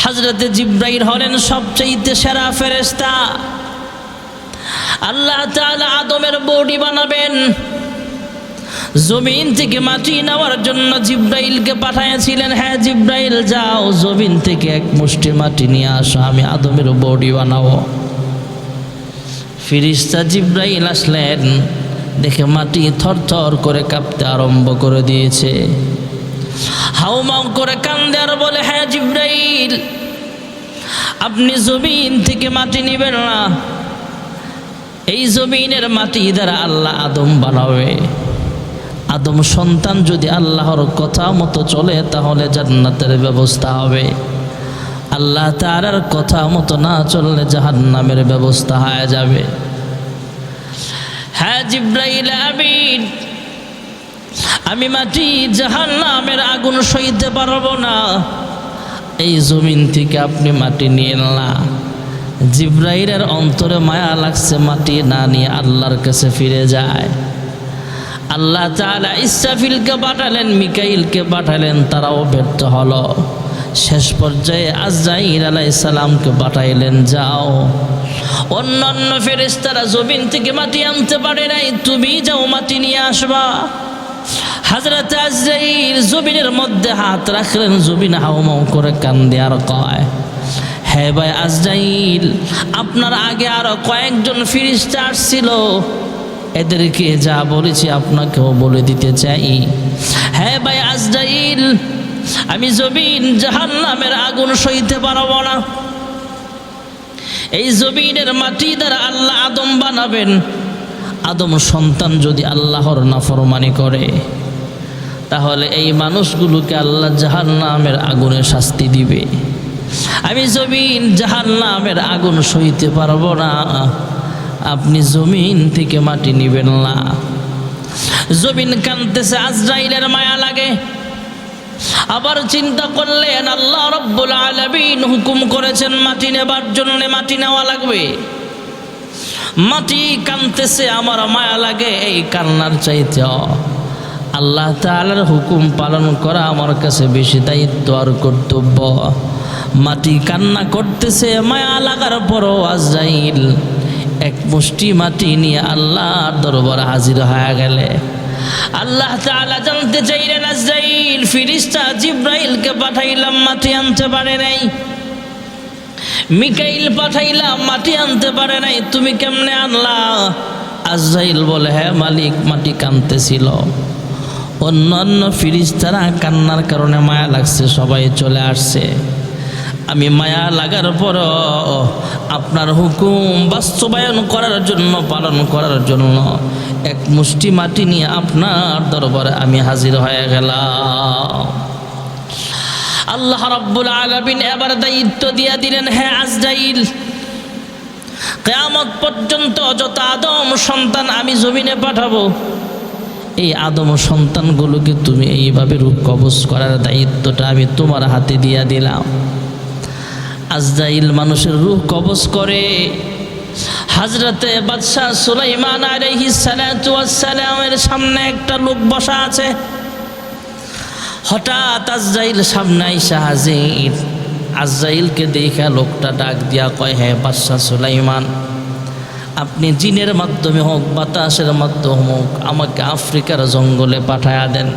হযরতে জিবরাইল হলেন সবচেয়ে সেরা ফেরেশতা। আল্লাহ তাআলা আদমের বডি বানাবেন, জমিন থেকে মাটি নেওয়ার জন্য জিবরাইলকে পাঠিয়েছিলেন। হ্যাঁ জিবরাইল যাও, জমিন থেকে এক মুষ্টি মাটি নিয়ে আসো, আমি আদমের বডি বানাবো। ফেরেশতা জিবরাইল আসলেন, দেখে মাটি থরথর করে কাঁপতে আরম্ভ করে দিয়েছে, হাউমাউ করে কান্দে আর বলে, হ্যাঁ জিবরাইল, আপনি জমিন থেকে মাটি নেবেন না, এই জমিনের মাটি দ্বারা আল্লাহ আদম বানাবে। আদম সন্তান যদি আল্লাহর কথা মতো চলে তাহলে জান্নাতের ব্যবস্থা হবে, আল্লাহ তাআলার কথা মতো না চললে জাহান্নামের ব্যবস্থা হয়ে যাবে। হ্যাঁ জিবরাইল আমিন, আমি মাটি জাহান্নামের আগুন সইতে পারবো না, এই জমিন থেকে আপনি মাটি নিয়ে না। জিবরাইলের অন্তরে মায়া লাগছে, মাটি না নিয়ে আল্লাহর কাছে ফিরে যায়। আল্লাহ তাআলা ইসরাফিলকে পাঠালেন, মিকাইলকে পাঠালেন, তারাও ব্যর্থ হলো। শেষ পর্যায়ে আজরাইল আলাইহিস সালামকে পাঠাইলেন, যাও, অন্যান্য ফেরেশতারা জমিন থেকে মাটি আনতে পারে নাই, তুমি যাও মাটি নিয়ে আসবা। হযরত আজরাইল জমিনের মধ্যে হাত রাখলেন, জমিন হাউমাউ করে কান্দে আর কয়, হ্যাঁ ভাই আজরাইল, আপনার আগে আরো কয়েকজন ফেরেশতা আসছিল, এদেরকে যা বলেছি আপনাকেও বলে দিতে চাই। হ্যাঁ ভাই আজরাইল, আমি জমিন জাহান্নামের আগুন সইতে পারবো না, এই জমিনের মাটি দ্বারা আল্লাহ আদম বানাবেন। আদম সন্তান যদি আল্লাহর নাফরমানি করে তাহলে এই মানুষগুলোকে আল্লাহ জাহান্নামের আগুনে শাস্তি দিবে। আমি জমিন জাহান্নামের আগুন সইতে পারবো না, আপনি জমিন থেকে মাটি নিবেন না। জমিন কাঁদতেছে, আজরাইলের মায়া লাগে। আবার চিন্তা করলেন, আল্লাহ রাব্বুল আলামিন হুকুম করেছেন মাটি নেবার জন্য, মাটি নেওয়া লাগবে। মাটি কাঁদতেছে, আমার মায়া লাগে, এই কান্নার চাইতে আল্লাহ তাআলার হুকুম পালন করা আমার কাছে বেশি দায়িত্ব আর কর্তব্য। মাটি কান্না করতেছে, মায়া লাগার পরও আজরাইল এক মুষ্টি মাটি নিয়ে আল্লাহর দরবারে হাজির হয়ে গেলে। আল্লাহ তাআলা জানতে চাইলেন, আজরাইল, ফেরেশতা জিবরাইলকে পাঠাইলাম, মাটি আনতে পারে নাই, মিকাইল পাঠাইলাম, মাটি আনতে পারে নাই, তুমি কেমনে আনলা? আজরাইল বলে, হ্যাঁ মালিক, মাটি কাঁদতেছিল, অন্যান্য ফেরেশতারা কান্নার কারণে মায়া লাগছে, সবাই চলে আসছে, আমি মায়া লাগার পর আপনার হুকুম বাস্তবায়ন করার জন্য, পালন করার জন্য এক মুষ্টি মাটি নিয়ে আপনার দরবারে আমি হাজির হয়ে গেলাম। আল্লাহ রাব্বুল আলামিন এবার দায়িত্ব দিয়ে দিলেন, হ্যাঁ আজরাইল, কিয়ামত পর্যন্ত যত আদম সন্তান আমি জমিনে পাঠাবো, এই আদম সন্তানগুলোকে তুমি এইভাবে রূপ কবজ করার দায়িত্বটা আমি তোমার হাতে দিয়ে দিলাম। আজরাইল মানুষের রূহ কবজ করে। হযরতে বাদশাহ সুলাইমান আলাইহিস সালাতু ওয়াস সালামের সামনে একটা লোক বসা আছে। হঠাৎ আজরাইল সামনে আইসা হাজির। আজরাইলকে দেখা লোকটা ডাক দিয়া কয়, হ্যাঁ বাদশাহ সুলাইমান, আপনি জিনের মাধ্যমে হোক, বাতাসের মাধ্যমে হোক, আমাকে আফ্রিকার জঙ্গলে পাঠায়া দেন,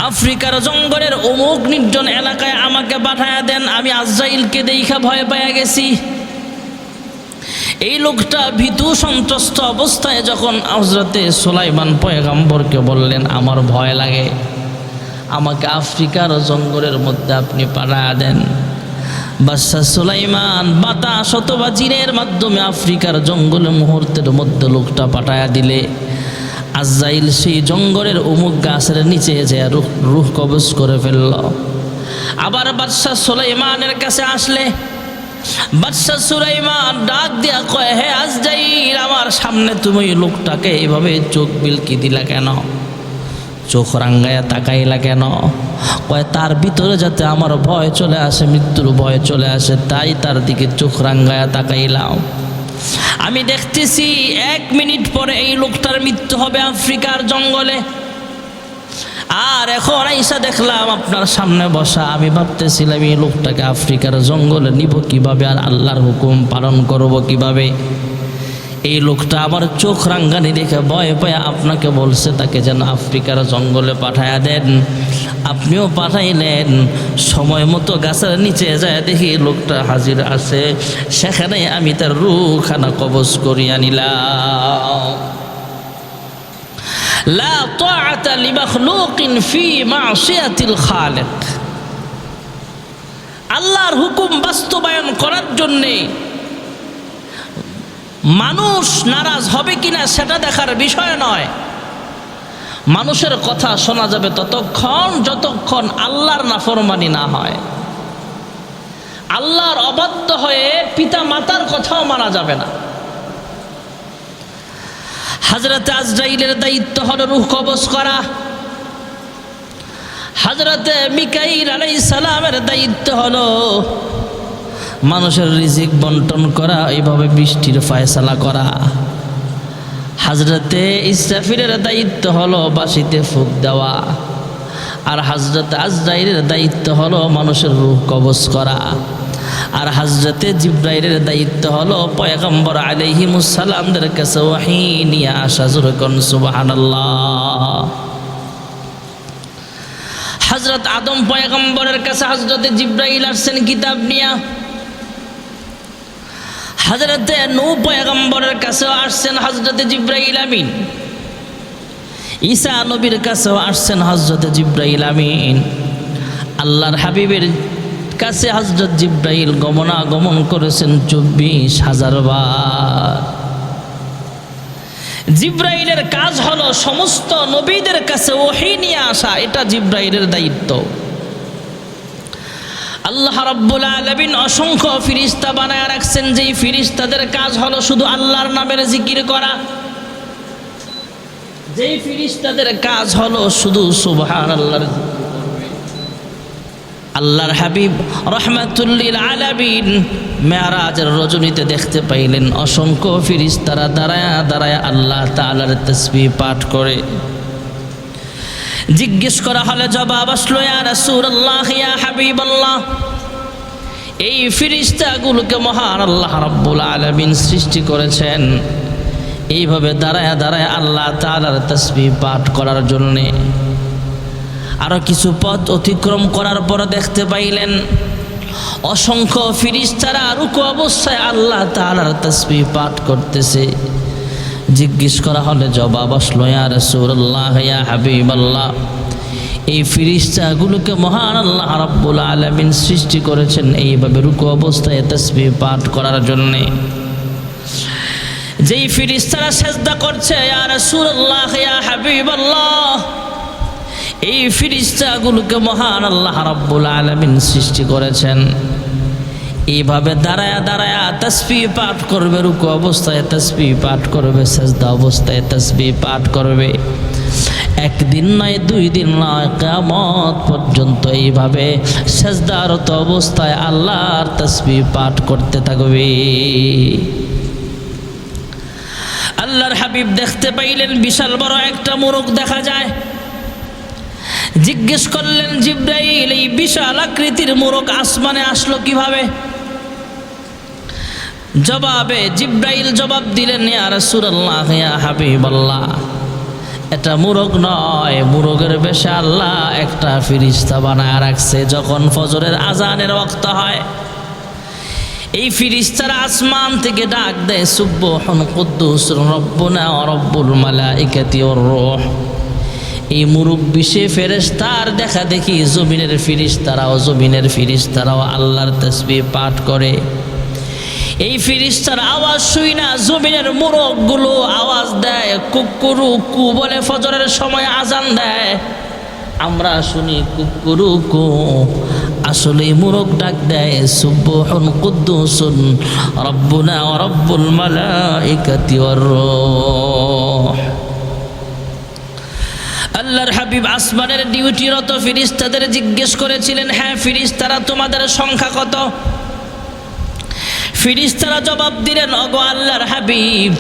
আফ্রিকার জঙ্গলের অমুক নির্জন এলাকায় আমাকে পাঠায়া দেন। আমি আজরাইলকে দেখা ভয় পেয়ে গেছি। এই লোকটা ভীতু সন্ত্রস্ত অবস্থায় যখন হযরতে সুলাইমান পয়গম্বরকে বললেন, আমার ভয় লাগে, আমাকে আফ্রিকার জঙ্গলের মধ্যে আপনি পাঠায়া দেন। বাদশাহ সুলাইমান বাতাস অথবা জিনের মাধ্যমে আফ্রিকার জঙ্গলে মুহূর্তের মধ্যে লোকটা পাঠায়া দিলে আজরাইল সেই জঙ্গলের অমুক গাছের নিচে যে রূহ কবজ করে ফেলল। আবার বাদশাহ সুলাইমানের কাছে আসলে বাদশাহ সুলাইমান ডাক দিয়া কয়, হে আজরাইল, আমার সামনে তুমি লোকটাকে এইভাবে চোখ বিলকি দিলা কেন, চোখ রাঙ্গায়া তাকাইলা কেন? কয়, তার ভিতরে যাতে আমার ভয় চলে আসে, মৃত্যুর ভয় চলে আসে, তাই তার দিকে চোখ রাঙ্গায়া তাকাইলাম। আমি দেখতেছি 1 মিনিট পরে এই লোকটার মৃত্যু হবে আফ্রিকার জঙ্গলে। আর এখন আইসা দেখলাম আপনার সামনে বসা, আমি ভাবতেছিলাম এই লোকটাকে আফ্রিকার জঙ্গলে নিব কিভাবে, আর আল্লাহর হুকুম পালন করব কিভাবে। এই লোকটা আমার চোখ রাঙ্গানি দেখে ভয় পায় আপনাকে বলছে তাকে যেন আফ্রিকার জঙ্গলে পাঠায়া দেন। আপনিও পাঠাইলেন। সময় মতো গাছের নিচে যায় দেখি লোকটা হাজির আছে, সেখানে আমি তার রূহখানা কবজ করিয়া নিলাম। লা তাআতা লিমাখলুকিন ফি মাসিয়াতিল খালিক। আল্লাহর হুকুম বাস্তবায়ন করার জন্যে মানুষ নারাজ হবে কিনা সেটা দেখার বিষয় নয়। মানুষের কথা শোনা যাবে ততক্ষণ যতক্ষণ আল্লাহর নাফরমানি না হয়। আল্লাহর অবাধ্য হয়ে পিতা মাতার কথাও মানা যাবে না। হযরত আজরাইলের দায়িত্ব হলো রূহ কবজ করা। হযরত মিকাইল আলাইহিস সালামের দায়িত্ব হলো মানুষের রিজিক বন্টন করা, এইভাবে বৃষ্টির ফয়সালা করা। হযরতে ইসরাফিলের দায়িত্ব হলো বাঁশিতে ফুঁক দেওয়া। আর হযরত আজরাইলের দায়িত্ব হলো মানুষের রূহ কবজ করা। আর হযরতে জিবরাইলের দায়িত্ব হলো পয়গম্বর আলাইহিমুস সালামদের কাছে ওহী নিয়ে আসা। জোরে কোন সুবহানাল্লাহ। হযরত আদম পয়গম্বরের কাছে হযরতে জিবরাইল আসছেন কিতাব নিয়ে। হযরতে নূহ পয়গম্বরের কাছেও আসছেন হযরতে জিবরাইল আমিন। ঈসা নবীর কাছেও আসছেন হযরতে জিবরাইল আমিন। আল্লাহর হাবিবের কাছে হযরত জিবরাইল গমনাগমন করেছেন 24,000 বার। জিবরাইলের কাজ হলো সমস্ত নবীদের কাছে ওহী নিয়ে আসা, এটা জিবরাইলের দায়িত্ব। আল্লাহ রাব্বুল আলামিন অসংখ্য ফেরেশতা বানায় রাখছেন, যেই ফেরেশতাদের কাজ হলো শুধু আল্লাহর নামের জিকির করা। যেই ফেরেশতাদের কাজ হলো শুধু সুবহানাল্লাহর জিকির করবে। আল্লাহর হাবিব রাহমাতুল লিল আলামিন মেরাজের রজনীতে দেখতে পাইলেন অসংখ্য ফেরেশতারা দাঁড়ায়া দাঁড়ায়া আল্লাহ তাআলার তাসবিহ পাঠ করে। জিজ্ঞেস করা হলে জবাব আসলো, ইয়া রাসূলুল্লাহ, ইয়া হাবিবাল্লাহ, এই ফেরেশতাগুলোকে মহান আল্লাহ রাব্বুল আলামিন সৃষ্টি করেছেন এইভাবে দাঁড়ায়া দাঁড়ায়া আল্লাহ তাআলার তাসবিহ পাঠ করার জন্যে। আরো কিছু পথ অতিক্রম করার পর দেখতে পাইলেন অসংখ্য ফেরেশতারা রুকু অবস্থায় আল্লাহ তাআলার তাসবিহ পাঠ করতেছে। জিজ্ঞেস করা হলে জবাব আসলো, ইয়া রাসূলুল্লাহ, ইয়া হাবিবাল্লাহ, এই ফেরেশতাগুলোকে মহান আল্লাহ রাব্বুল আলামিন সৃষ্টি করেছেন এইভাবে রুকু অবস্থায় তাসবিহ পাঠ করার জন্য। যেই ফেরেশতারা সিজদা করছে, ইয়া রাসূলুল্লাহ, ইয়া হাবিবাল্লাহ, এই ফেরেশতাগুলোকে মহান আল্লাহ রাব্বুল আলামিন সৃষ্টি করেছেন এইভাবে দাঁড়ায়া দাঁড়ায়া তাসবিহ পাঠ করবে, রুকু অবস্থায় তাসবিহ পাঠ করবে, সিজদা অবস্থায় তাসবিহ পাঠ করবে। একদিন নয়, 2 দিন নয়, কিয়ামত পর্যন্ত এইভাবে সিজদারত অবস্থায় আল্লাহর তাসবিহ পাঠ করতে থাকবে। আল্লাহর হাবিব দেখতে পাইলেন বিশাল বড় একটা মোরগ দেখা যায়। জিজ্ঞেস করলেন, জিবরাইল, এই বিশাল আকৃতির মোরগ আসমানে আসলো কিভাবে? জবাবে জিবরাইল জবাব দিলেন, ইয়া রাসূলুল্লাহ, ইয়া হাবিবাল্লাহ, এটা মোরগ নয়, মোরগের বেশে আল্লাহ একটা ফেরেশতা বানায় রাখছে। যখন ফজরের আজানের ওয়াক্ত হয় এই ফেরেশতারা আসমান থেকে ডাক দেয়, সুবহান কুদ্দুস রব্বুনা ওয়া রব্বুল মালাইকাতি ওয়ার রূহ। এই মুরব্বি সে ফেরেশতার দেখা দেখি জমিনের ফেরেশতারাও আল্লাহর তাসবিহ পাঠ করে। এই ফেরেশতার আওয়াজ শুই না জমিনের মোরগগুলো আওয়াজ দেয়, কুকুরু কু বলে ফজরের সময় আজান দেয়। আমরা শুনি কুকুরু কু, আসলে মোরগ ডাক দেয় সুবহান কুদ্দুসুন রব্বুনা ওয়া রব্বুল মালাইকাতি ওয়ার রূহ। আল্লাহর হাবিব আসমানের ডিউটিরত ফেরেশতাদের জিজ্ঞেস করেছিলেন, হ্যাঁ ফেরেশতারা তোমাদের সংখ্যা কত? ফেরেশতারা জবাব দিলেন, ওগো আল্লাহর হাবিব,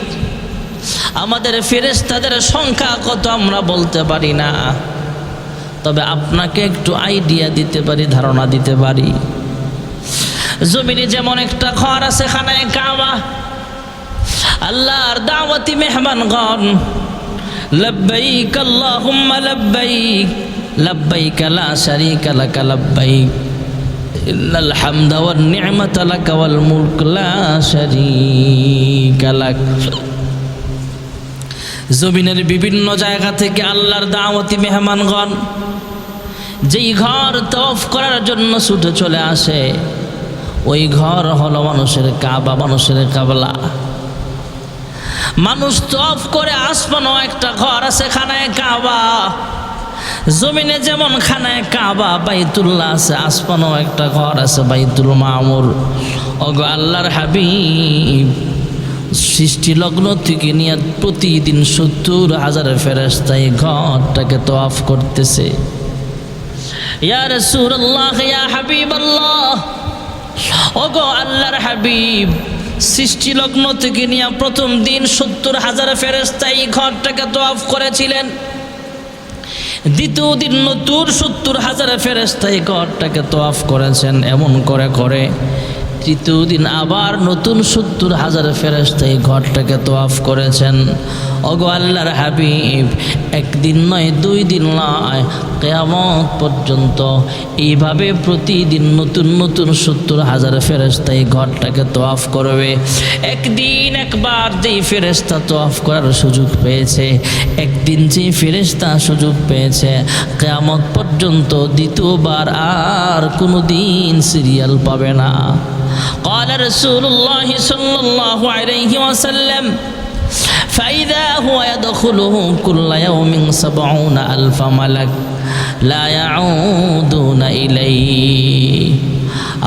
আমাদের ফেরেশতাদের সংখ্যা কত আমরা বলতে পারি না। তবে আপনাকে একটু আইডিয়া দিতে পারি, ধারণা দিতে পারি। জমিনে যেমন একটা ঘর আছে খানায়ে কাবা, আল্লাহর দাওয়াতি মেহমানগণ লব্বাইক আল্লাহুম্মা লব্বাইক লব্বাইক লা শারীকা লাক লব্বাইক ইন্নাল হামদা ওয়ান নি'মাতা লাক ওয়াল মুলক লা শারীকা লাক। জমিনের বিভিন্ন জায়গা থেকে আল্লাহর দাওয়াতি মেহমানগণ যেই ঘর তওয়াফ করার জন্য ছুটে চলে আসে, ওই ঘর হলো মানুষের কাবা, মানুষের কাবলা। মানুষ তওয়াফ করে আসমানও একটা ঘর আছে খানায়ে কাবা। জমিনে যেমন খানায়ে কাবা বাইতুল্লাহ আছে, আসমানও একটা ঘর আছে বাইতুল মামুর। ওগো আল্লাহর হাবিব, সৃষ্টি লগ্ন থেকে নিয়ে প্রতিদিন 70,000 ফেরেশতা এই ঘরটাকে তওয়াফ করতেছে। ইয়া রাসূলুল্লাহ, ইয়া হাবিবাল্লাহ, ওগো আল্লাহর হাবিব, সৃষ্টি লগ্ন থেকে নিয়ে প্রথম দিন 70,000 ফেরেশতা এই ঘরটাকে তওয়াফ করেছিলেন। দ্বিতীয় দিন নতুন 70,000 ফেরেশতা এই ঘরটাকে তওয়াফ করেছেন। এমন করে করে তৃতীয় দিন আবার নতুন 70,000 ফেরেশতা এই ঘরটাকে তওয়াফ করেছেন। ওগো আল্লাহর হাবিব, একদিন নয়, 2 দিন নয়, কিয়ামত পর্যন্ত এইভাবে প্রতিদিন নতুন নতুন 70,000 ফেরেশতা এই ঘরটাকে তওয়াফ করবে। একদিন একবার যেই ফেরেশতা তওয়াফ করার সুযোগ পেয়েছে, একদিন যেই ফেরেশতা সুযোগ পেয়েছে, কিয়ামত পর্যন্ত দ্বিতীয়বার আর কোনো দিন সিরিয়াল পাবে না। قال رسول الله صلى الله عليه وسلم فإذا هو يدخله كل يوم 70,000 ملك لا يعودون إليه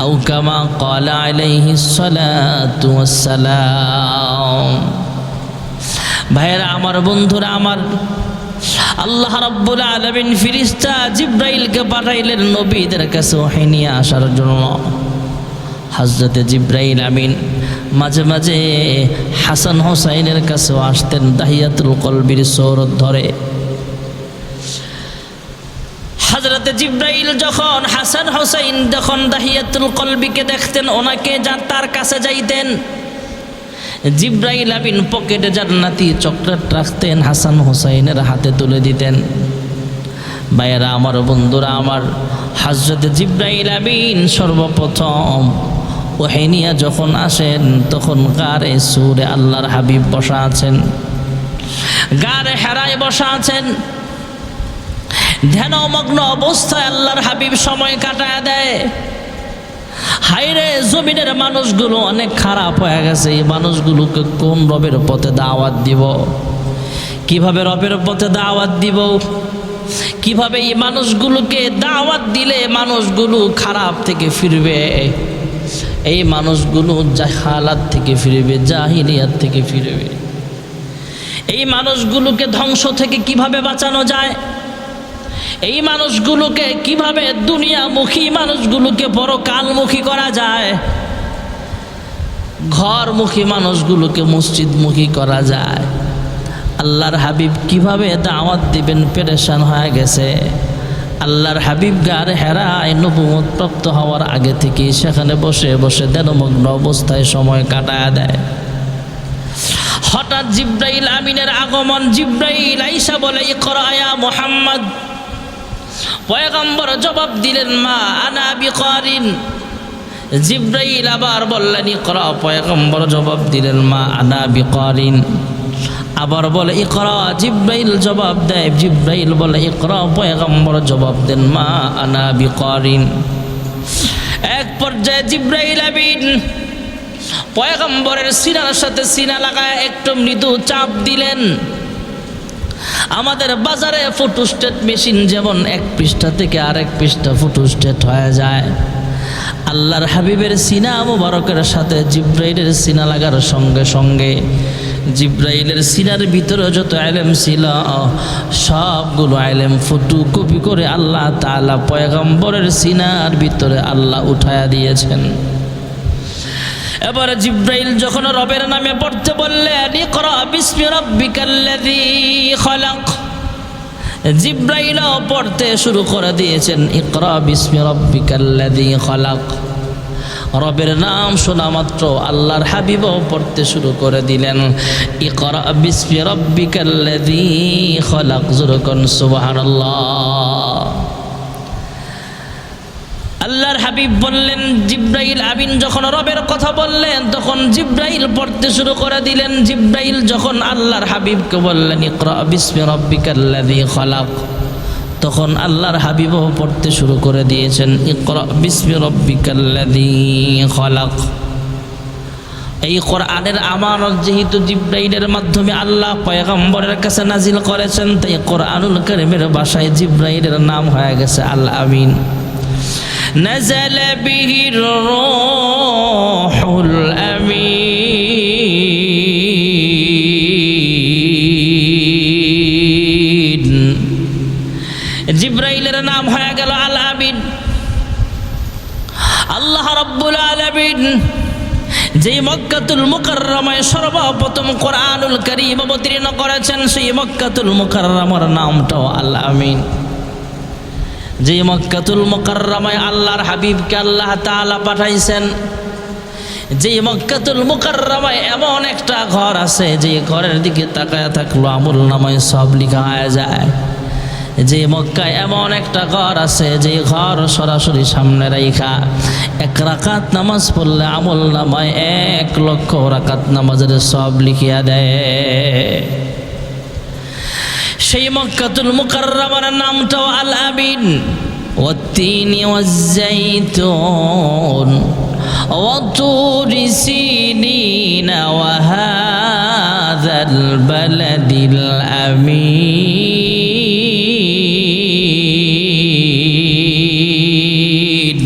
أو كما قال عليه الصلاة والسلام। ভাইরা আমার, বন্ধুরা আমার, আল্লাহ রাব্বুল আলামিন ফেরেশতা জিবরাইলকে পাঠাইলেন নবীদের কাছে ওহী নিয়ে আসার জন্য। হযরতে জিবরাইল আমিন মাঝে মাঝে হাসান হোসাইনের কাছেও আসতেন দাহিয়াতুল কলবির সৌরত ধরে। হযরতে জিবরাইল যখন হাসান হোসাইন যখন দাহিয়াতুল কলবিকে দেখতেন, ওনাকে তার কাছে যাইতেন। জিবরাইল আমিন পকেটে জান্নাতি চকলেট রাখতেন, হাসান হোসাইনের হাতে তুলে দিতেন। ভাইয়েরা আমার, বন্ধুরা আমার, হযরতে জিবরাইল আমিন সর্বপ্রথম ওহী নিয়ে যখন আসেন, তখন গারে সুরে আল্লাহর হাবিব বসা আছেন, গারে হেরায় বসা আছেন। ধ্যানমগ্ন অবস্থায় আল্লাহর হাবিব সময় কাটায় দেয়। হায়রে, জমিনের মানুষগুলো অনেক খারাপ হয়ে গেছে, এই মানুষগুলোকে কোন রবের পথে দাওয়াত দিব? কিভাবে রবের পথে দাওয়াত দিব? কিভাবে এই মানুষগুলোকে দাওয়াত দিলে মানুষগুলো খারাপ থেকে ফিরবে, এই মানুষগুলো জাহালাত থেকে ফিরবে, জাহিলিয়াত থেকে ফিরবে? এই মানুষগুলোকে ধ্বংস থেকে কিভাবে বাঁচানো যায়? এই মানুষগুলোকে কিভাবে দুনিয়ামুখী মানুষগুলোকে পরকালমুখী করা যায়? ঘরমুখী মানুষগুলোকে মসজিদমুখী করা যায়? আল্লাহর হাবিব কিভাবে দাওয়াত দিবেন পেরেশান হয়ে গেছে। আল্লাহর হাবিব গার হেরায় নবুয়ত প্রাপ্ত হওয়ার আগে থেকে সেখানে বসে বসে ধ্যানমগ্ন অবস্থায় সময় কাটায় দেয়। হঠাৎ জিবরাইল আমিনের আগমন। জিবরাইল আইসা বলে, ইকরা ইয়া মুহাম্মদ। পয়গম্বর জবাব দিলেন, মা আনা বিকারিন। জিবরাইল আবার বললেন, ইকরা। পয়গম্বর জবাব দিলেন, মা আনা বিকারিন। আবার বলে, ইকরা। জিবরাইল জবাব দেয়, জিবরাইল বলে, ইকরা। পয়গম্বর জবাব দেন, মা আনা বিকারিন। এক পর্যায়ে জিবরাইল আমিন পয়গম্বরের সিনার সাথে সিনা লাগায় একটু মৃদু চাপ দিলেন। আমাদের বাজারে ফটোস্টেট মেশিন যেমন এক পৃষ্ঠা থেকে আরেক পৃষ্ঠা ফটোস্টেট হয়ে যায়, আল্লাহর হাবিবের সিনা মুবারকের সাথে জিবরাইলের সিনা লাগার সঙ্গে সঙ্গে জিবরাইলের সিনার ভিতরে যত ইলম ছিল সবগুলো ইলম ফটোকপি করে আল্লাহ তাআলা পয়গম্বরের সিনার ভিতরে আল্লাহ উঠায়া দিয়েছেন। এবার জিবরাইল যখন রবের নামে পড়তে বললেন, ইকরা বিসমি রাব্বিকাল্লাযী খালাক। জিব্রাইলও পড়তে শুরু করে দিয়েছেন, ইকরা বিসমি রাব্বিকাল্লাযী খালাক। রবের নাম শোনা মাত্র আল্লাহর হাবিবও পড়তে শুরু করে দিলেন, ইকরা বিসমি রাব্বিকাল্লাযী খালাক। যুরকুন সুবহানাল্লাহ। আল্লাহর হাবিব বললেন, জিব্রাইল আমিন যখন রবের কথা বললেন তখন জিব্রাইল পড়তে শুরু করে দিলেন। জিব্রাইল যখন আল্লাহর হাবিবকে বললেন, ইকরা বিসমি রাব্বিকাল্লাযী খালাক, তখন আল্লাহর হাবিবও পড়তে শুরু করে দিয়েছেন, ইকরা বিসমি রাব্বিকাল্লাযী খালাক। এই কোরআনের আমানত যেহেতু জিব্রাইলের মাধ্যমে আল্লাহ পয়গম্বরের কাছে নাজিল করেছেন, তাই কোরআনুল কারীমের ভাষায় জিব্রাইলের নাম হয়ে গেছে আল আমিন। نزل به الروح الأمين। জিব্রাইলের নাম হয়ে গেল আল আমিন। আল্লাহ রাব্বুল আলামিন যে মক্কাতুল মুকাররমায় সর্বপ্রথম কোরআনুল কারীম অবতীর্ণ করেছেন, সেই মক্কাতুল মুকাররমার নামটাও আল আমিন। যে মক্কাতুল মুকাররমায় আল্লাহর হাবিবকে আল্লাহ তাআলা পাঠাইছেন, যে মক্কাতুল মুকাররমায় এমন একটা ঘর আছে যে ঘরের দিকে তাকায় থাকলো আমল নামায় সব লেখা হয়ে যায়। যে মক্কায় এমন একটা ঘর আছে যে ঘর সরাসরি সামনে রাইখা 1 রাকাত নামাজ পড়লে আমল নামায় 1 লক্ষ রাকাত নামাজের সব লিখিয়া দেয়। সেই মক্কাতুল মুকাররমার নামটাও আল আমিন। ওয়াত্তিনি ওয়াজ্জাইতুন ওয়াতুরি সিনিনা ওয়া হাযাল বালাদিল আমিন।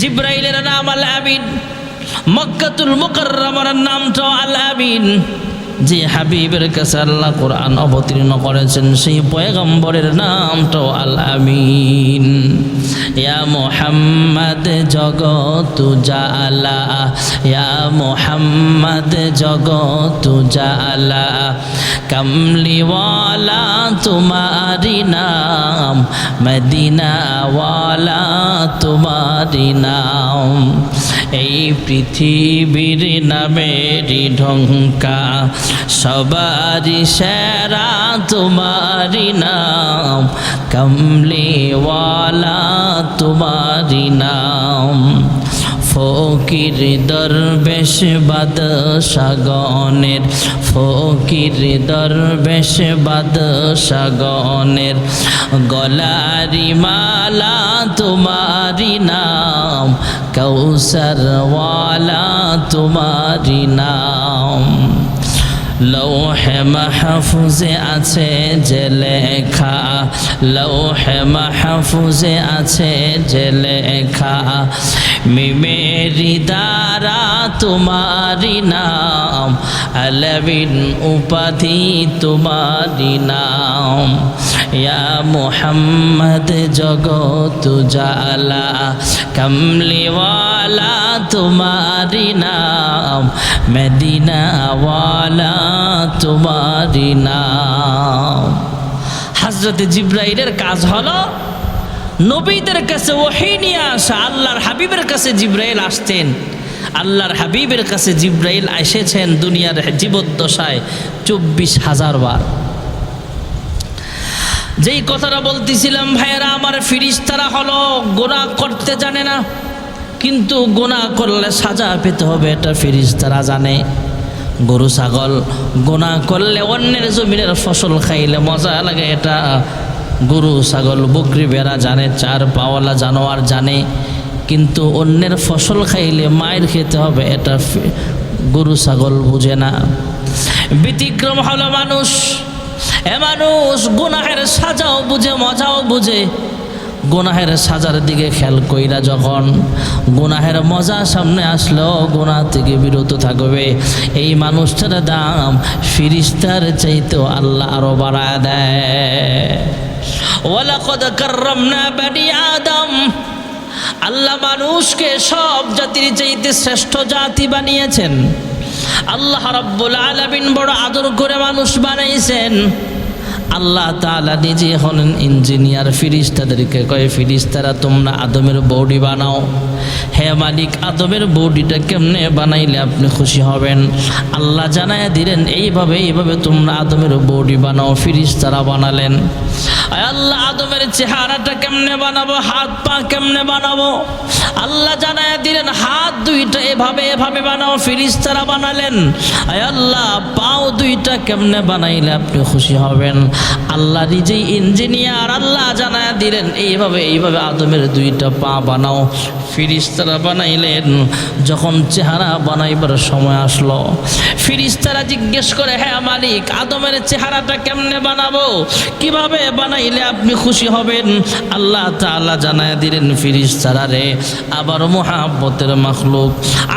জিব্রাইলের নাম আল আমিন, মক্কাতুল মুকাররমার নামটাও আল আমিন। যে হাবিবের কাছে আল্লাহ কোরআন অবতীর্ণ করেছেন সেই পয়গম্বরের নামটাও আল আমিন। ইয়া মুহাম্মদ জগত জালা, ইয়া মুহাম্মদ জগত জালা, কমলিওয়ালা তোমারি নাম, মদিনাওয়ালা তোমারি নাম। এই পৃথিবীর নামেরই ঢঙ্কা, সবারি সেরা তোমারি নাম, কমলিওয়ালা তোমারি নাম। ফকির দরবেশ বাদশাগণের, ফকির দরবেশ বাদশাগণের গলারি মালা তোমারি নাম, কৌসরওয়ালা তোমারি নাম। লৌহে মাহফুজে আছে যে লেখা, লৌহে মাহফুজে আছে যে লেখা, মিমেরি দ্বারা তোমারি নাম, আলামিন উপাধি তোমারি নাম। ইয়া মুহাম্মদ জগত জালা, কমলিওয়ালা তোমারি নাম, মদিনাওয়ালা তোমারি নাম। হযরতে জিব্রাইলের কাজ হলো নবীদের কাছে ওহী নিয়ে আসা। আল্লাহর হাবিবের কাছে জিব্রাইল আসতেন, আল্লাহর হাবিবের কাছে জিব্রাইল এসেছেন দুনিয়ার জীবদ্দশায় 24,000 বার। যেই কথাটা বলতেছিলাম ভাইয়েরা আমার, ফেরেশতারা হলো গুনাহ করতে জানে না, কিন্তু গুনাহ করলে সাজা পেতে হবে এটা ফেরেশতারা জানে। গরু ছাগল গুনাহ করলে অন্যের জমিনের ফসল খাইলে মজা লাগে এটা গরু ছাগল বকরি ভেড়া জানে, 4 পাওয়ালা জানোয়ার জানে, কিন্তু অন্যের ফসল খাইলে মায়ের খেতে হবে এটা গরু ছাগল বুঝে না। ব্যতিক্রম হলো মানুষ। এ মানুষ গুনাহের সাজাও বুঝে, মজাও বুঝে। গুনাহের সাজার দিকে খেয়াল কইরা যখন গুনাহের মজা সামনে আসলেও গুনাহ থেকে বিরত থাকবে, এই মানুষটার দাম ফেরেশতার চাইতেও আল্লাহ আরো বাড়ায় দেয়। ওয়ালাকাদ কাররামনা বানি আদম, আল্লাহ মানুষকে সব জাতির চাইতে শ্রেষ্ঠ জাতি বানিয়েছেন। আল্লাহ রাব্বুল আলামিন বড় আদর করে মানুষ বানাইছেন। আল্লাহ তাআলা নিজে হলেন ইঞ্জিনিয়ার। ফেরেশতাদেরকে কয়, ফেরেশতারা তোমরা আদমের বডি বানাও। হে মালিক, আদমের বডিটা কেমনে বানাইলে আপনি খুশি হবেন? আল্লাহ জানায় দিলেন, এইভাবে এইভাবে তোমরা আদমের বডি বানাও। ফেরেশতারা বানালেন। আয় আল্লাহ, আদমের চেহারাটা কেমনে বানাবো, হাত পা কেমনে বানাবো? আল্লাহ জানায় দিলেন, হাত দুইটা এভাবে এভাবে বানাও। ফেরেশতারা বানালেন। আয় আল্লাহ, পাও দুইটা কেমনে বানাইলে আপনি খুশি হবেন? আল্লাহ নিজেই ইঞ্জিনিয়ার। আল্লাহ জানায় দিলেন, এইভাবে এইভাবে আদমের দুইটা পা বানাও। ফেরেশতারা বানাইলেন। যখন চেহারা বানাইবার সময় আসলো, ফেরেশতারা জিজ্ঞেস করে, হ্যাঁ মালিক, আদমের চেহারাটা কেমনে বানাবো, কিভাবে বানাইলে আপনি খুশি হবেন? আল্লাহ তাআলা জানায় দিলেন, ফেরেশতারা রে, আবার মুহাব্বতের মাখলুক,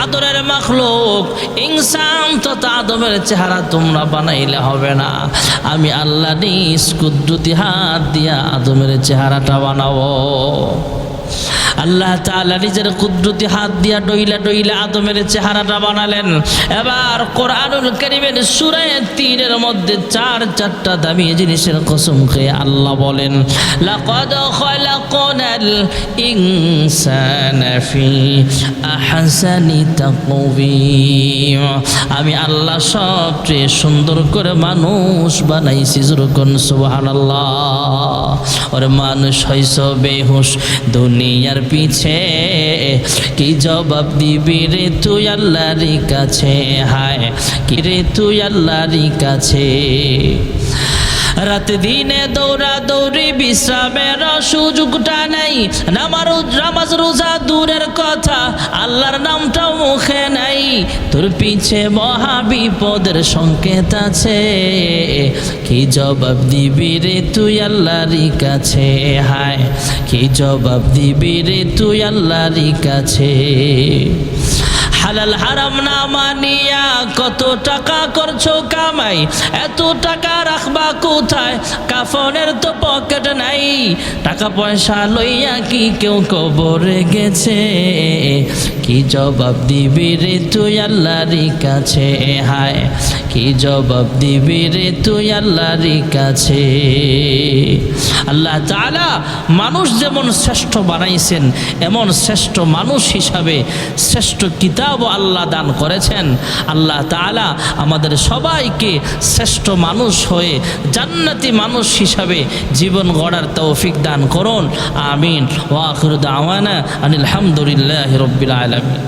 আদরের মাখলুক ইনসান তথা আদমের চেহারা তোমরা বানাইলে হবে না। আমি আল্লাহ নিজ কুদরতি হাত দিয়া আদমের চেহারাটা বানাবো। আল্লাহ তাআলা নিজের কুদরতি হাত দিয়া ডইলা ডইলা আদমের চেহারাটা বানালেন। এবার কোরআনুল কারীমের সূরা ৩ এর মধ্যে চারটা দামি জিনিসের কসম খেয়ে আল্লাহ বলেন, লাকাদ খালাকনাল ইনসানা ফি আহসানি তাকওয়িম। আমি আল্লাহ সবচেয়ে সুন্দর করে মানুষ বানাইছি। যেরকম সুবহানাল্লাহ। ওরে মানুষ হইছ বেহুশ দুনিয়ার পিছে, কি জবাব দিবি রে তুই আল্লাহর কাছে? হায় কি রে তুই আল্লাহর কাছে? রাত দিনে দৌড়া দৌড়ি, বিশ্রামের সুযোগটা নাই। নামাজ রোজা দূরের কথা, আল্লাহর নামটাও মুখে নাই। তোর পিছে মহা বিপদের সংকেত আছে, কি জবাব দিবি রে তুই আল্লাহর কাছে? হায় কি জবাব দিবি রে তুই আল্লাহর কাছে? হালাল হারাম না মানিয়া কত টাকা করছো কামাই, এত টাকা রাখবা কোথায়? কাফনের তো পকেট নাই। টাকা পয়সা লইয়া কি কেউ কবরে গেছে? কি জবাব দিবি রে তুই আল্লাহর কাছে? হায় কি জবাব দিবি রে তুই আল্লাহর কাছে? আল্লাহ তাআলা মানুষ যেমন শ্রেষ্ঠ বানাইছেন, এমন শ্রেষ্ঠ মানুষ হিসাবে শ্রেষ্ঠ কিতাব আল্লাহ দান করেছেন। আল্লাহ তাআলা আমাদের সবাইকে শ্রেষ্ঠ মানুষ হয়ে জান্নাতি মানুষ হিসাবে জীবন গড়ার তৌফিক দান করুন। আমিন। ওয়া আখিরু দাওয়ানা আনিল হামদুলিল্লাহি রাব্বিল আলামিন।